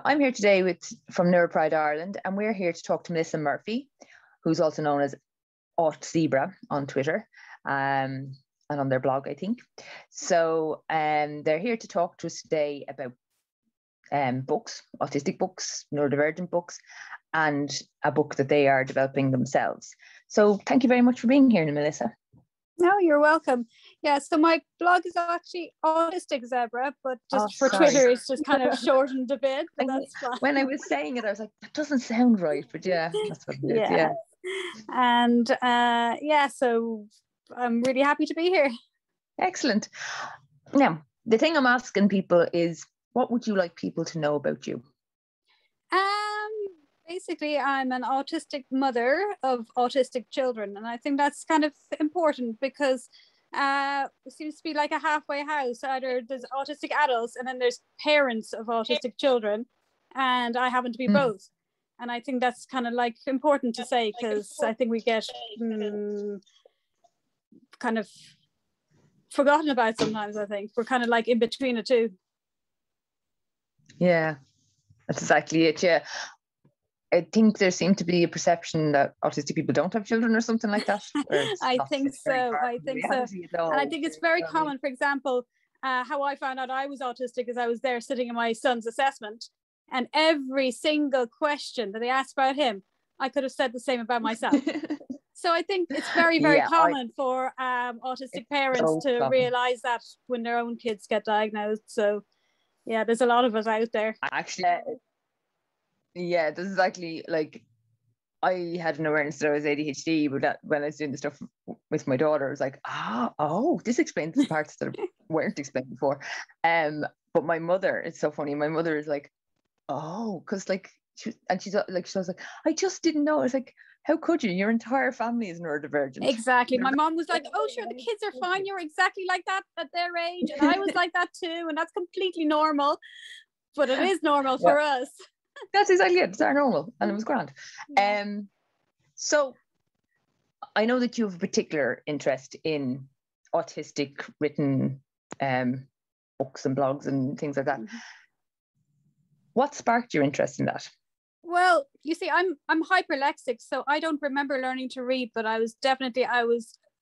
I'm here today from Neuro Pride Ireland, and we're here to talk to Melissa Murphy, who's also known as Zebra on Twitter and on their blog, I think. So they're here to talk to us today about books, autistic books, neurodivergent books, and a book that they are developing themselves. So thank you very much for being here, Melissa. No, you're welcome. Yeah, so my blog is actually Autistic Zebra, but just for Twitter, it's just kind of shortened a bit. But that's fine. When I was saying it, I was like, that doesn't sound right, but yeah, that's what it is. Yeah. And so I'm really happy to be here. Excellent. Now, the thing I'm asking people is, what would you like people to know about you? Basically, I'm an autistic mother of autistic children, and I think that's kind of important because it seems to be like a halfway house. Either there's autistic adults and then there's parents of autistic children, and I happen to be both. And I think that's kind of like important to say, because I think we get kind of forgotten about sometimes. I think we're kind of like in between the two. Yeah, that's exactly it. Yeah. I think there seemed to be a perception that autistic people don't have children or something like that. I think so. And I think it's very common. For example, how I found out I was autistic is I was there sitting in my son's assessment, and every single question that they asked about him, I could have said the same about myself. So I think it's very, very common for autistic parents to realize that when their own kids get diagnosed. So yeah, there's a lot of us out there. Actually, yeah, this is actually like, I had an awareness that I was ADHD, but when I was doing the stuff with my daughter, I was like, this explains the parts that weren't explained before. But my mother, it's so funny. My mother is like, because like, she was like, I just didn't know. I was like, how could you? Your entire family is neurodivergent. Exactly. My mom was like, oh, sure, the kids are fine. You're exactly like that at their age. And I was like that too. And that's completely normal. But it is normal for us. That's exactly it. It's our normal. And it was grand. So I know that you have a particular interest in autistic written books and blogs and things like that. What sparked your interest in that? Well, you see, I'm hyperlexic, so I don't remember learning to read, but I was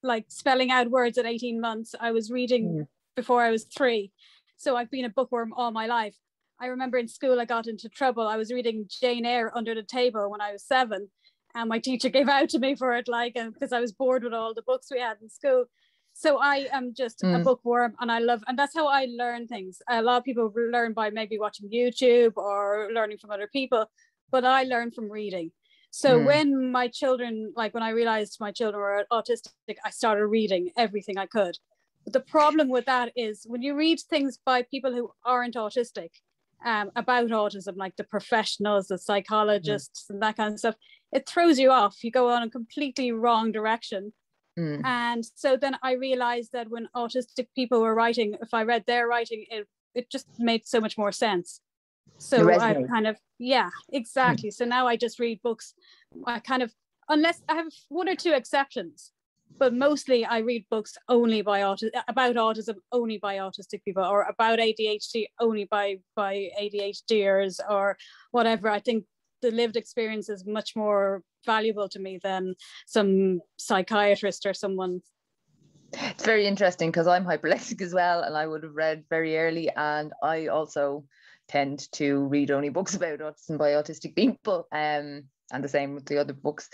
like spelling out words at 18 months. I was reading before I was 3. So I've been a bookworm all my life. I remember in school I got into trouble. I was reading Jane Eyre under the table when I was 7, and my teacher gave out to me for it, because I was bored with all the books we had in school. So I am just a bookworm, and and that's how I learn things. A lot of people learn by maybe watching YouTube or learning from other people, but I learn from reading. So when my children, when I realized my children were autistic, I started reading everything I could. But the problem with that is when you read things by people who aren't autistic, about autism, like the professionals, the psychologists and that kind of stuff, it throws you off. You go on a completely wrong direction. And so then I realized that when autistic people were writing, if I read their writing, it just made so much more sense. So I kind of, exactly. So now I just read books. Unless I have 1 or 2 exceptions, but mostly I read books only about autism only by autistic people, or about ADHD only by ADHDers, or whatever. I think the lived experience is much more valuable to me than some psychiatrist or someone. It's very interesting because I'm hyperlexic as well, and I would have read very early, and I also tend to read only books about autism by autistic people, and the same with the other books.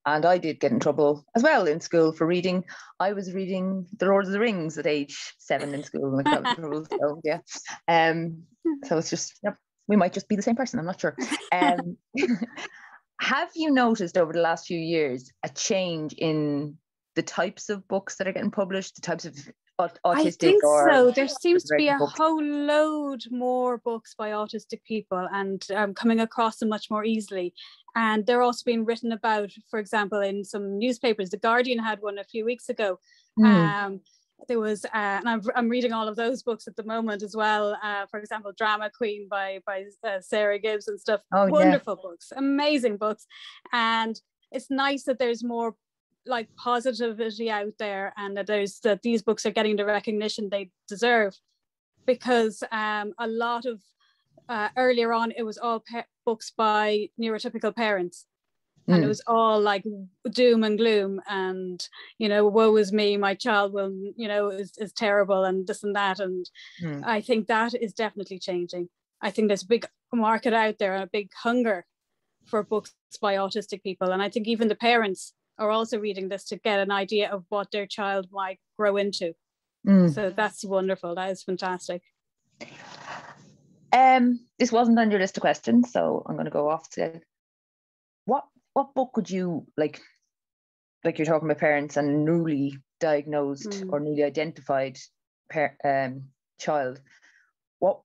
And I did get in trouble as well in school for reading. I was reading The Lord of the Rings at age 7 in school, and I got in trouble. So yeah, so it's just, we might just be the same person. I'm not sure. Have you noticed over the last few years a change in the types of books that are getting published, the types of autistic? I think so. There seems to be a whole load more books by autistic people, and coming across them much more easily. And they're also being written about, for example, in some newspapers. The Guardian had one a few weeks ago. There was, and I'm reading all of those books at the moment as well. For example, Drama Queen by Sarah Gibbs and stuff. Wonderful books, amazing books. And it's nice that there's more positivity out there, and that these books are getting the recognition they deserve, because a lot of earlier on, it was all books by neurotypical parents. And it was all like doom and gloom and, you know, woe is me, my child will, you know, is terrible and this and that. And I think that is definitely changing. I think there's a big market out there and a big hunger for books by autistic people. And I think even the parents are also reading this to get an idea of what their child might grow into. So that's wonderful. That is fantastic. This wasn't on your list of questions, so I'm going to go off to what book would you like you're talking about parents and newly diagnosed or newly identified child. What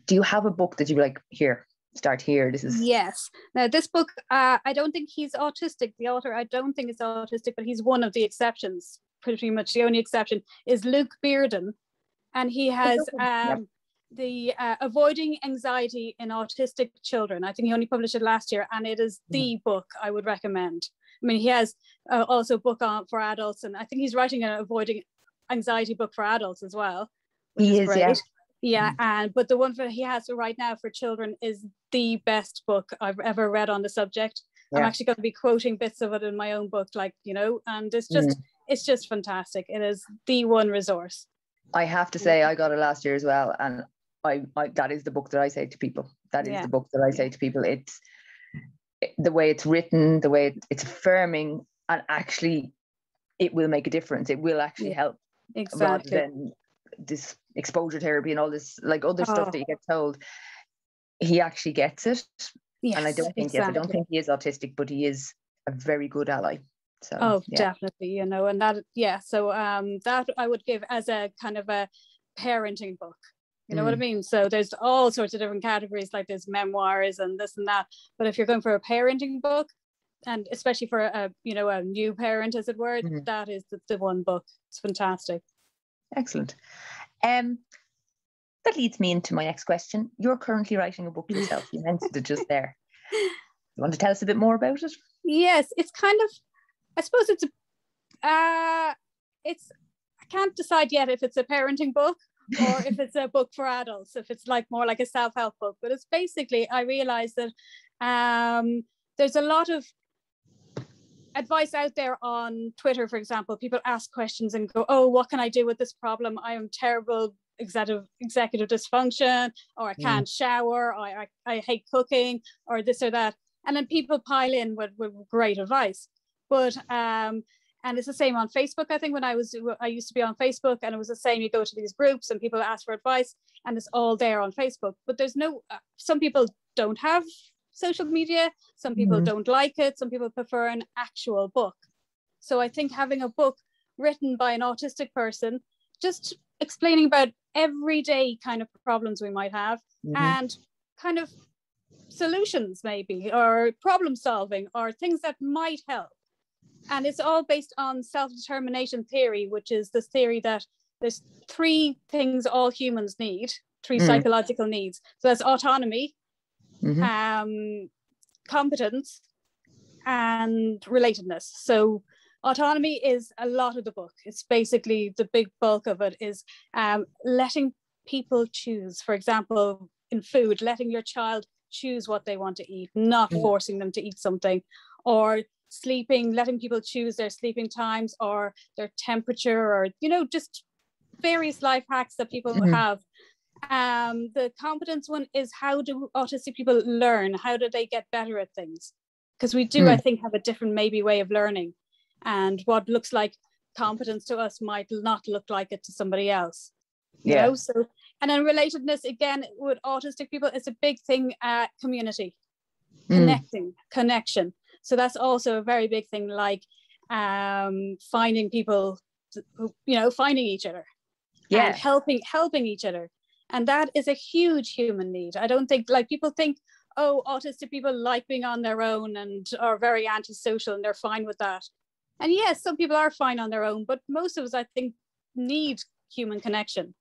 do you have a book that you like, here, start here? This is... Yes. Now this book, I don't think he's autistic. The author, I don't think is autistic, but he's one of the exceptions. Pretty much the only exception is Luke Bearden, and he has the Avoiding Anxiety in Autistic Children. I think he only published it last year, and it is the book I would recommend. I mean, he has also a book for adults, and I think he's writing an Avoiding Anxiety book for adults as well, which is great. But the one he has right now for children is the best book I've ever read on the subject. I'm actually going to be quoting bits of it in my own book, like, you know, and it's just fantastic. It is the one resource. I have to say, I got it last year as well, and I that is the book that I say to people. That is the book that I say to people. It's the way it's written, the way it's affirming, and actually it will make a difference. It will actually help. Exactly. Rather than this exposure therapy and all this like other stuff that you get told. He actually gets it. Yes, and I don't think I don't think he is autistic, but he is a very good ally. So definitely, you know, and that so that I would give as a kind of a parenting book. You know what I mean? So there's all sorts of different categories, like there's memoirs and this and that. But if you're going for a parenting book, and especially for a new parent, as it were, that is the one book. It's fantastic. Excellent. That leads me into my next question. You're currently writing a book yourself. You mentioned it just there. You want to tell us a bit more about it? Yes, it's kind of, I suppose I can't decide yet if it's a parenting book or if it's a book for adults, if it's like more like a self-help book. But it's basically, I realized that there's a lot of advice out there on Twitter, for example. People ask questions and go, oh, what can I do with this problem? I am terrible executive dysfunction, or I can't shower, or I hate cooking, or this or that. And then people pile in with great advice. But and it's the same on Facebook. I think when I used to be on Facebook, and it was the same. You go to these groups and people ask for advice, and it's all there on Facebook. But there's no. Some people don't have social media. Some people don't like it. Some people prefer an actual book. So I think having a book written by an autistic person, just explaining about everyday kind of problems we might have, and kind of solutions maybe, or problem solving, or things that might help. And it's all based on self-determination theory, which is this theory that there's 3 things all humans need, 3 psychological needs. So that's autonomy, competence, and relatedness. So autonomy is a lot of the book. It's basically the big bulk of it is letting people choose. For example, in food, letting your child choose what they want to eat, not forcing them to eat something. Or sleeping, letting people choose their sleeping times or their temperature, or, you know, just various life hacks that people have. The competence one is, how do autistic people learn? How do they get better at things? Because we do, I think, have a different maybe way of learning. And what looks like competence to us might not look like it to somebody else. You know? So, and then relatedness, again, with autistic people, it's a big thing, community, connection. So that's also a very big thing, like finding people, finding each other, and helping each other. And that is a huge human need. I don't think, like, people think, oh, autistic people like being on their own and are very antisocial and they're fine with that. And yes, some people are fine on their own, but most of us, I think, need human connection.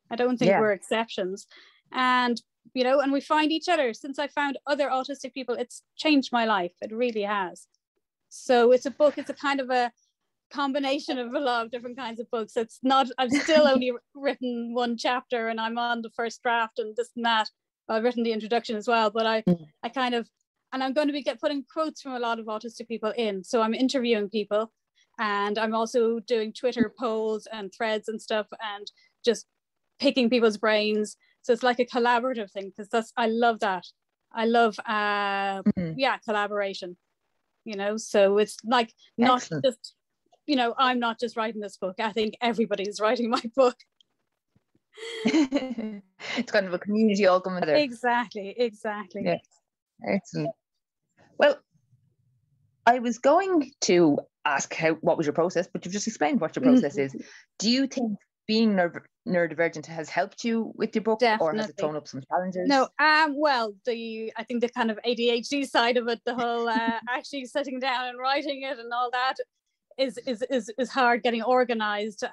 I don't think we're exceptions. And, you know, and we find each other. Since I found other autistic people, it's changed my life. It really has. So it's a book, it's a kind of a combination of a lot of different kinds of books. It's not, I've still only written 1 chapter and I'm on the first draft and this and that I've written the introduction as well, but I kind of, and I'm going to be putting quotes from a lot of autistic people in. So I'm interviewing people, and I'm also doing Twitter polls and threads and stuff, and just picking people's brains. So it's like a collaborative thing, because I love that. I love, collaboration, you know, so it's like not Excellent. just, you know, I'm not just writing this book. I think everybody's writing my book. It's kind of a community all coming together. Exactly. Yeah. Excellent. Well, I was going to ask what was your process, but you've just explained what your process is. Do you think being neurodivergent has helped you with your book? Definitely. Or has it thrown up some challenges? No, well, I think the kind of ADHD side of it, the whole actually sitting down and writing it and all that is hard. Getting organized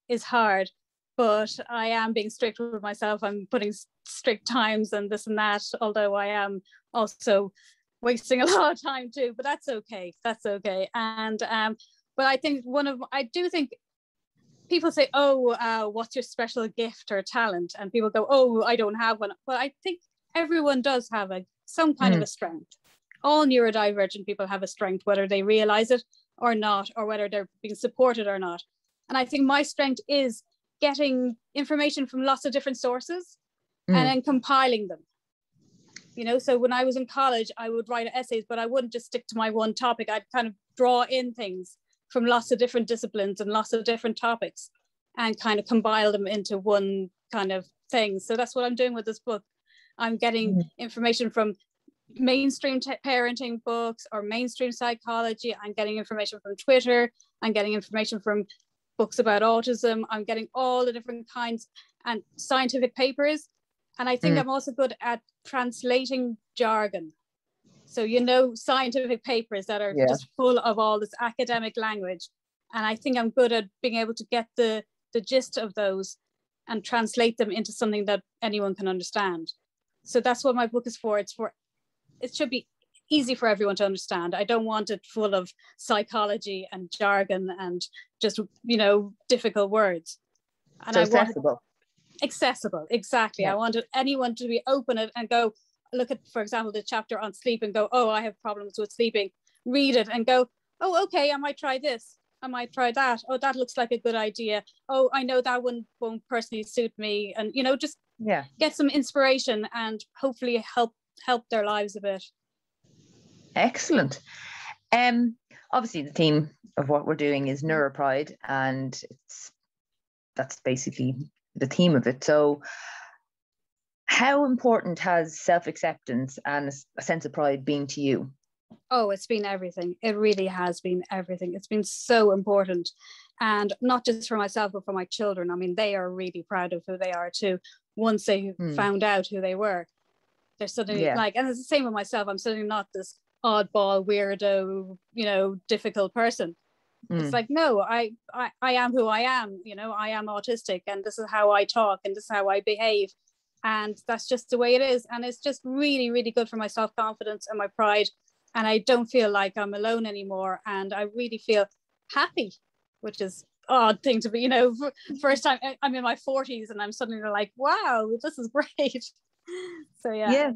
is hard, but I am being strict with myself. I'm putting strict times and this and that, although I am also wasting a lot of time too, but that's okay. And but I think I do think people say, oh, what's your special gift or talent? And people go, oh, I don't have one. But I think everyone does have some kind of a strength. All neurodivergent people have a strength, whether they realize it or not, or whether they're being supported or not. And I think my strength is getting information from lots of different sources and then compiling them. You know, so when I was in college, I would write essays, but I wouldn't just stick to my one topic. I'd kind of draw in things from lots of different disciplines and lots of different topics and kind of compile them into one kind of thing. So that's what I'm doing with this book. I'm getting information from mainstream parenting books or mainstream psychology. I'm getting information from Twitter. I'm getting information from books about autism. I'm getting all the different kinds and scientific papers. And I think I'm also good at translating jargon. So, you know, scientific papers that are just full of all this academic language. And I think I'm good at being able to get the gist of those and translate them into something that anyone can understand. So that's what my book is for. It should be easy for everyone to understand. I don't want it full of psychology and jargon and just, you know, difficult words. And so accessible. Accessible, exactly. I wanted anyone to be open it and go look at, for example, the chapter on sleep and go, oh, I have problems with sleeping. Read it and go, oh, okay, I might try this. I might try that. Oh, that looks like a good idea. Oh, I know that one won't personally suit me. And, you know, just get some inspiration and hopefully help their lives a bit. Excellent. Obviously, the theme of what we're doing is NeuroPride, and that's basically the theme of it. So how important has self-acceptance and a sense of pride been to you? Oh, it's been everything. It really has been everything. It's been so important. And not just for myself, but for my children. I mean, they are really proud of who they are too. Once they found out who they were, they're suddenly like, and it's the same with myself. I'm suddenly not this oddball, weirdo, you know, difficult person. It's like, no, I am who I am. You know, I am autistic, and this is how I talk, and this is how I behave. And that's just the way it is. And it's just really, really good for my self-confidence and my pride. And I don't feel like I'm alone anymore. And I really feel happy, which is an odd thing to be, you know, first time I'm in my 40s and I'm suddenly like, wow, this is great. So, yeah.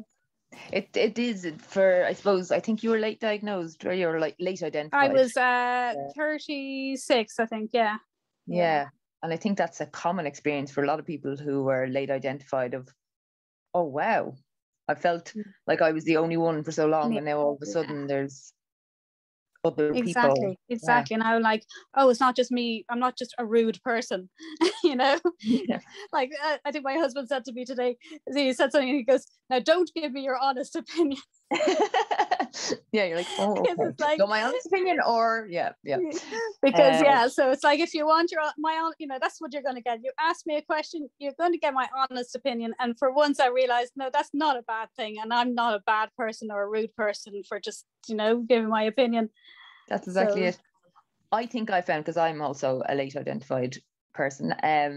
It is for, I suppose, I think you were late diagnosed, or you were like late identified. I was 36, I think, yeah. And I think that's a common experience for a lot of people who were late identified of, oh, wow, I felt like I was the only one for so long, and now all of a sudden there's other people. Exactly. And I'm like, oh, it's not just me. I'm not just a rude person, you know? Like, I think my husband said to me today, he said something and he goes, now don't give me your honest opinion. You're like, oh, okay. Like, so my honest opinion, or because so it's like, if you want my own, you know, that's what you're going to get. You ask me a question, you're going to get my honest opinion. And for once I realized, no, that's not a bad thing, and I'm not a bad person or a rude person for just, you know, giving my opinion. That's exactly it. I think I found, because I'm also a late identified person, I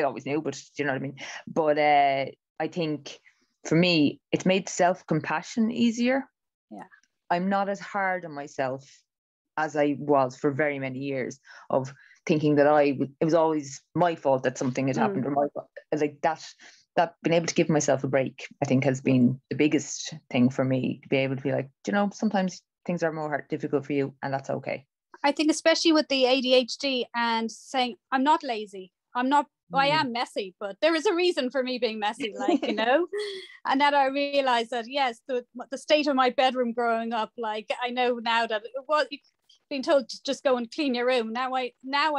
always knew, but you know what I mean, but I think for me, it's made self-compassion easier. I'm not as hard on myself as I was for very many years, of thinking that it was always my fault that something had happened, or my fault. Like that being able to give myself a break, I think, has been the biggest thing for me, to be able to be like, sometimes things are more difficult for you, and that's okay. I think especially with the ADHD and saying, I'm not lazy, I am messy, but there is a reason for me being messy, like, and then I realized that, yes, the state of my bedroom growing up, like, I know now that it was being told to just go and clean your room. Now I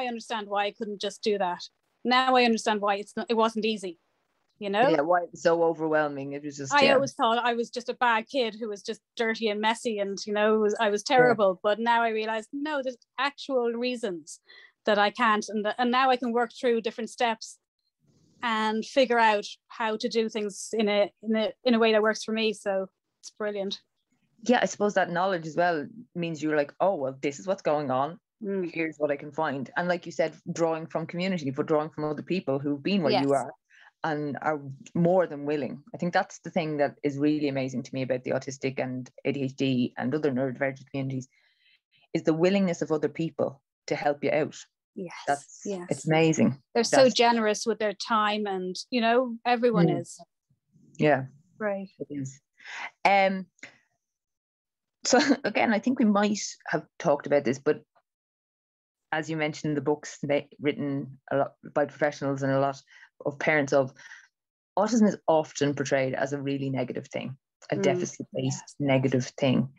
understand why I couldn't just do that. Now I understand why it wasn't easy, Yeah, why it was so overwhelming. It was just, I always thought I was just a bad kid who was just dirty and messy, and I was terrible. But now I realize, no, there's actual reasons that I can't, and now I can work through different steps and figure out how to do things in a way that works for me. So it's brilliant. Yeah, I suppose that knowledge as well means you're like, oh, well, this is what's going on. Here's what I can find. And like you said, drawing from community, but drawing from other people who've been where you are and are more than willing. I think that's the thing that is really amazing to me about the autistic and ADHD and other neurodivergent communities, is the willingness of other people to help you out. Yes, it's amazing. They're so generous with their time, and everyone is. Yeah, right. It is. So again, I think we might have talked about this, but as you mentioned, the books written a lot by professionals and a lot of parents of autism is often portrayed as a really negative thing, a deficit-based negative thing.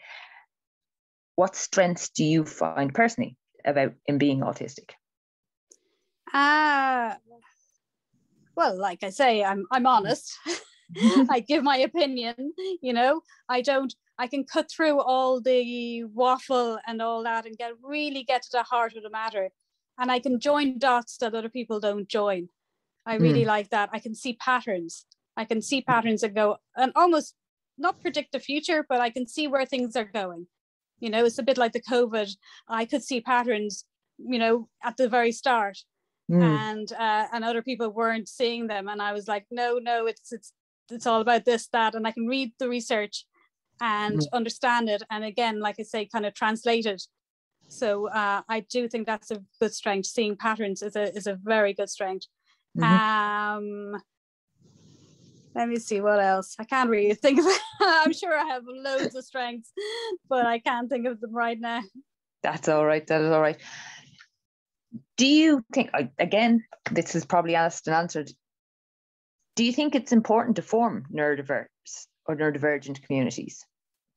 What strengths do you find personally about in being autistic? Well, like I say, I'm honest. I give my opinion, I can cut through all the waffle and all that and really get to the heart of the matter. And I can join dots that other people don't join. I really like that. I can see patterns. And go, and almost not predict the future, but I can see where things are going. It's a bit like the COVID. I could see patterns, at the very start. And other people weren't seeing them. And I was like, no, it's all about this, that. And I can read the research and understand it. And again, like I say, kind of translate it. So I do think that's a good strength. Seeing patterns is a very good strength. Let me see what else. I can't really think of it. I'm sure I have loads of strengths, but I can't think of them right now. That's all right. That is all right. Do you think, again, this is probably asked and answered, do you think it's important to form neurodiverse or neurodivergent communities?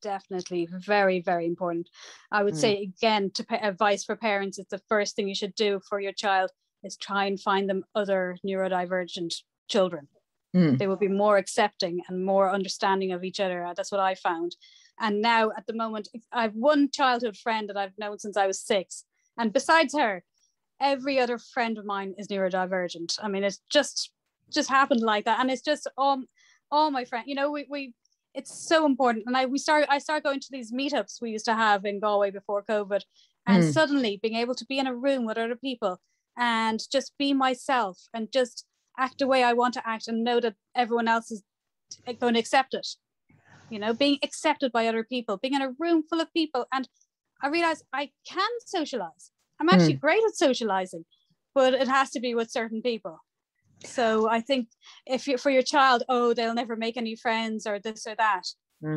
Definitely, very, very important. I would say, again, advice for parents, it's the first thing you should do for your child is try and find them other neurodivergent children. They will be more accepting and more understanding of each other. That's what I found. And now at the moment, I have one childhood friend that I've known since I was 6. And besides her, every other friend of mine is neurodivergent. I mean, it's just happened like that. And it's just all my friends, it's so important. And I started going to these meetups we used to have in Galway before COVID, and suddenly being able to be in a room with other people and just be myself and just act the way I want to act and know that everyone else is going to accept it. Being accepted by other people, being in a room full of people. And I realized I can socialize. I'm actually great at socializing, but it has to be with certain people. So I think if you, for your child, they'll never make any friends or this or that.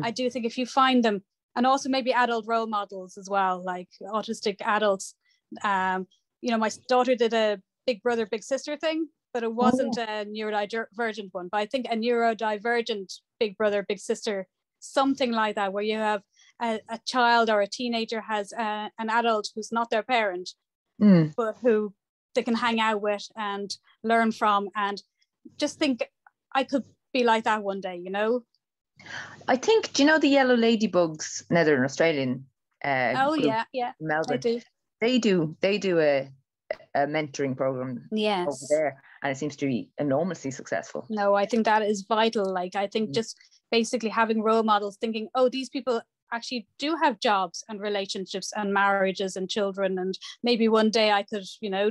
I do think if you find them, and also maybe adult role models as well, like autistic adults. My daughter did a big brother, big sister thing, but it wasn't a neurodivergent one. But I think a neurodivergent big brother, big sister, something like that, where you have a child or a teenager has an adult who's not their parent, but who they can hang out with and learn from, and just think I could be like that one day, I think, do you know the Yellow Ladybugs? Now they're an Australian group, Melbourne. They do a mentoring program over there, and it seems to be enormously successful. No, I think that is vital. Like, I think just basically having role models, thinking, these people actually do have jobs and relationships and marriages and children, and maybe one day I could,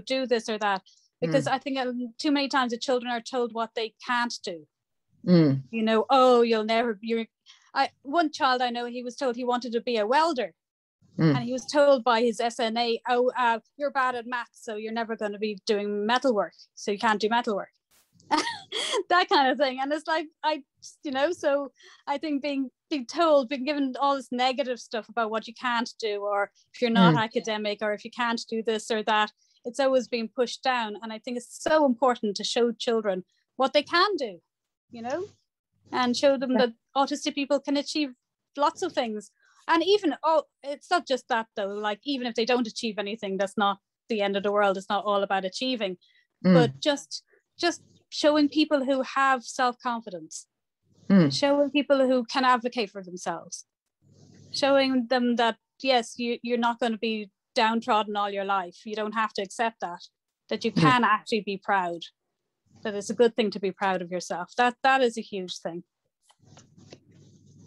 do this or that. Because I think too many times the children are told what they can't do. You'll never. One child I know, he was told he wanted to be a welder, And he was told by his SNA, oh, you're bad at maths, so you're never going to be doing metal work, so you can't do metal work. That kind of thing. And it's like, so I think being told, being given all this negative stuff about what you can't do, or if you're not academic, or if you can't do this or that, it's always being pushed down. And I think it's so important to show children what they can do, and show them that autistic people can achieve lots of things. And even, it's not just that though, like even if they don't achieve anything, that's not the end of the world. It's not all about achieving, but just showing people who have self-confidence, showing people who can advocate for themselves, showing them that, yes, you're not going to be downtrodden all your life. You don't have to accept that you can actually be proud, that it's a good thing to be proud of yourself. That is a huge thing.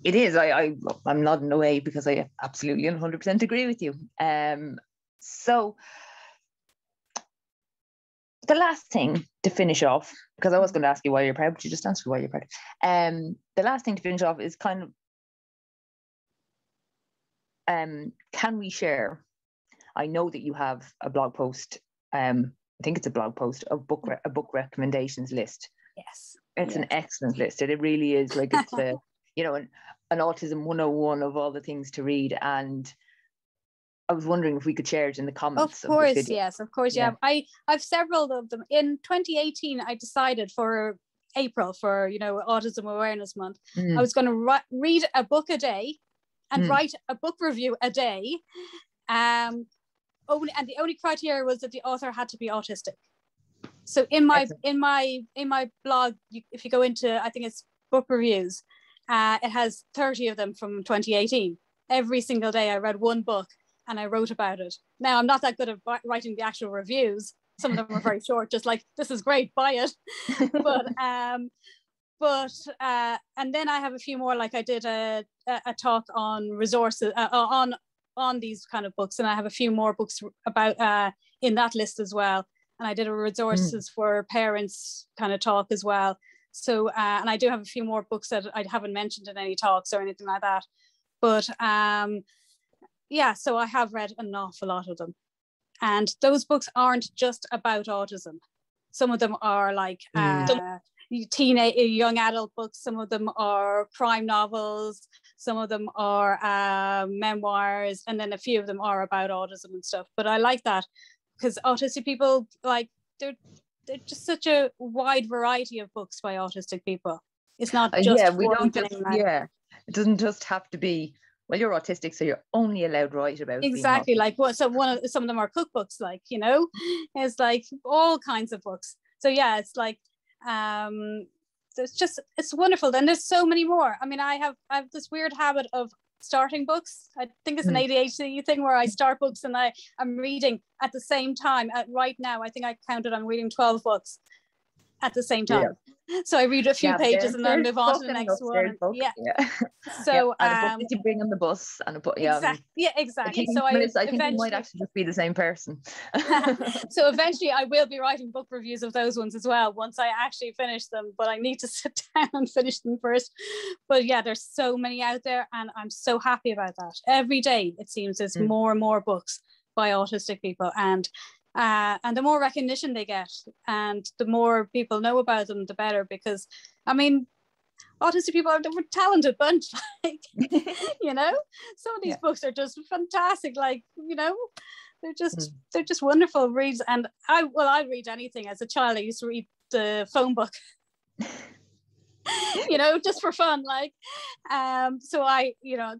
It is. I'm nodding away because I absolutely 100% agree with you. So the last thing to finish off, because I was going to ask you why you're proud, but you just answered why you're proud. The last thing to finish off is kind of, can we share? I know that you have a blog post. I think it's a blog post of a book recommendations list. Yes, it's an excellent list. It really is. Like it's the an autism 101 of all the things to read. And I was wondering if we could share it in the comments. Of course, yes, of course. Yeah, I've several of them. In 2018, I decided for April, for Autism Awareness Month, I was going to read a book a day and write a book review a day. And the only criteria was that the author had to be autistic. So in my blog, if you go into, I think it's book reviews, it has 30 of them from 2018. Every single day I read one book and I wrote about it. Now I'm not that good at writing the actual reviews. Some of them are very short, just like, this is great, buy it. And then I have a few more, like I did a talk on resources on these kind of books, and I have a few more books about in that list as well. And I did a resources for parents kind of talk as well. So and I do have a few more books that I haven't mentioned in any talks or anything like that. But so I have read an awful lot of them. And those books aren't just about autism. Some of them are like young adult books. Some of them are crime novels. Some of them are memoirs. And then a few of them are about autism and stuff. But I like that because autistic people, like, they're just such a wide variety of books by autistic people. It's not just it doesn't just have to be, well, you're autistic, so you're only allowed to write about exactly like what. So some of them are cookbooks, like, it's like all kinds of books. So yeah, it's like it's wonderful. Then there's so many more. I mean, I have this weird habit of starting books. I think it's an ADHD thing where I start books and I'm reading at the same time. Right now, I think I counted, I'm reading 12 books at the same time. So I read a few pages and then move on to the next one. So and a book that you bring on the bus and a book. Exactly. So I think you might actually just be the same person. So eventually I will be writing book reviews of those ones as well once I actually finish them, but I need to sit down and finish them first. But yeah, there's so many out there and I'm so happy about that. Every day it seems there's more and more books by autistic people, and the more recognition they get and the more people know about them, the better, because I mean, autistic people are a talented bunch. Like, some of these books are just fantastic. Like, they're just wonderful reads. And I read anything. As a child, I used to read the phone book, just for fun. Like, so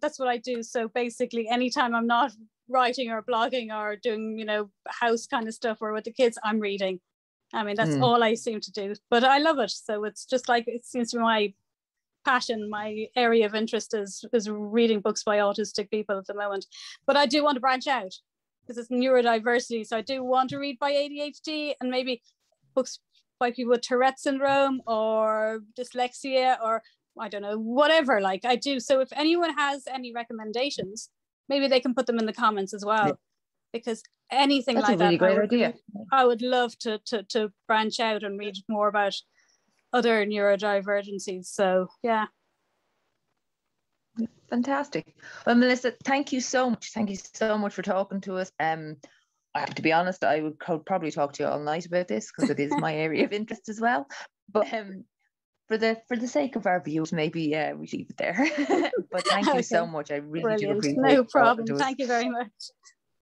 that's what I do. So basically, anytime I'm not writing or blogging or doing, house kind of stuff or with the kids, I'm reading. I mean, that's all I seem to do, but I love it. So it's just like, it seems to be my passion, my area of interest is reading books by autistic people at the moment. But I do want to branch out because it's neurodiversity. So I do want to read by ADHD and maybe books by people with Tourette syndrome or dyslexia or I don't know, whatever, like I do. So if anyone has any recommendations, maybe they can put them in the comments as well, because anything that's like a really that, great idea. I would love to branch out and read more about other neurodivergencies. So yeah. Fantastic. Well, Melissa, thank you so much. Thank you so much for talking to us. I have to be honest, I could probably talk to you all night about this because it is my area of interest as well. But for the sake of our viewers, maybe we leave it there. But thank you so much. I really do Brilliant. appreciate No talking problem. to us. Thank you very much.